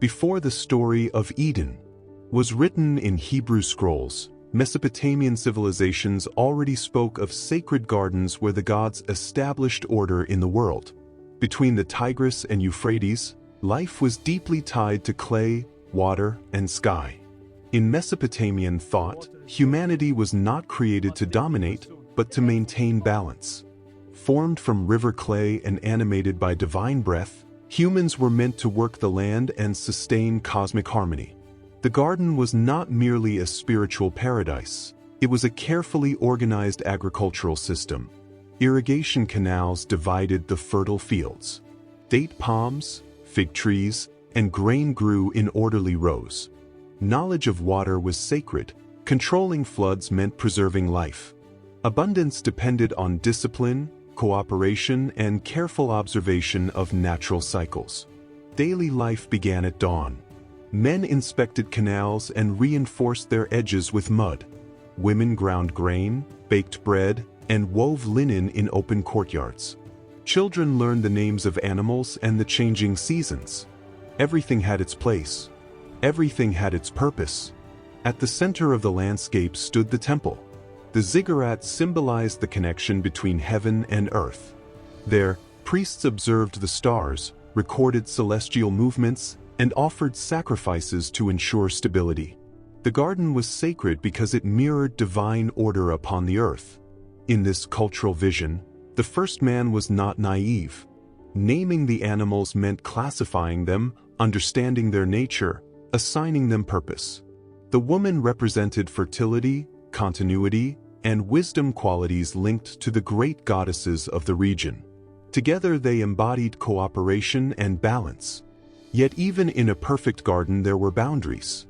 before the story of Eden was written in Hebrew scrolls, Mesopotamian civilizations already spoke of sacred gardens where the gods established order in the world. Between the Tigris and Euphrates, life was deeply tied to clay, water, and sky. In Mesopotamian thought, humanity was not created to dominate, but to maintain balance. Formed from river clay and animated by divine breath, humans were meant to work the land and sustain cosmic harmony. The garden was not merely a spiritual paradise, it was a carefully organized agricultural system. Irrigation canals divided the fertile fields. Date palms, fig trees, and grain grew in orderly rows. Knowledge of water was sacred, controlling floods meant preserving life. Abundance depended on discipline, cooperation, and careful observation of natural cycles. Daily life began at dawn. Men inspected canals and reinforced their edges with mud. Women ground grain, baked bread, and wove linen in open courtyards. Children learned the names of animals and the changing seasons. Everything had its place. Everything had its purpose. At the center of the landscape stood the temple. The ziggurat symbolized the connection between heaven and earth. There, priests observed the stars, recorded celestial movements, and offered sacrifices to ensure stability. The garden was sacred because it mirrored divine order upon the earth. In this cultural vision, the first man was not naive. Naming the animals meant classifying them, understanding their nature, assigning them purpose. The woman represented fertility, continuity, and wisdom, qualities linked to the great goddesses of the region. Together they embodied cooperation and balance. Yet even in a perfect garden there were boundaries.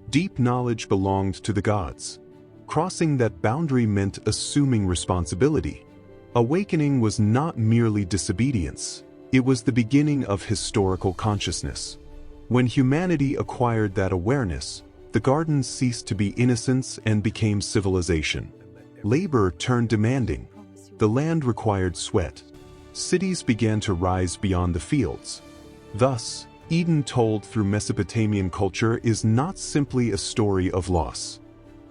Deep knowledge belonged to the gods. Crossing that boundary meant assuming responsibility. Awakening was not merely disobedience, it was the beginning of historical consciousness. When humanity acquired that awareness, the garden ceased to be innocence and became civilization. Labor turned demanding. The land required sweat. Cities began to rise beyond the fields. Thus, Eden told through Mesopotamian culture is not simply a story of loss.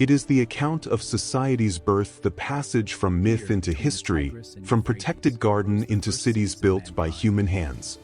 It is the account of society's birth, the passage from myth into history, from protected garden into cities built by human hands.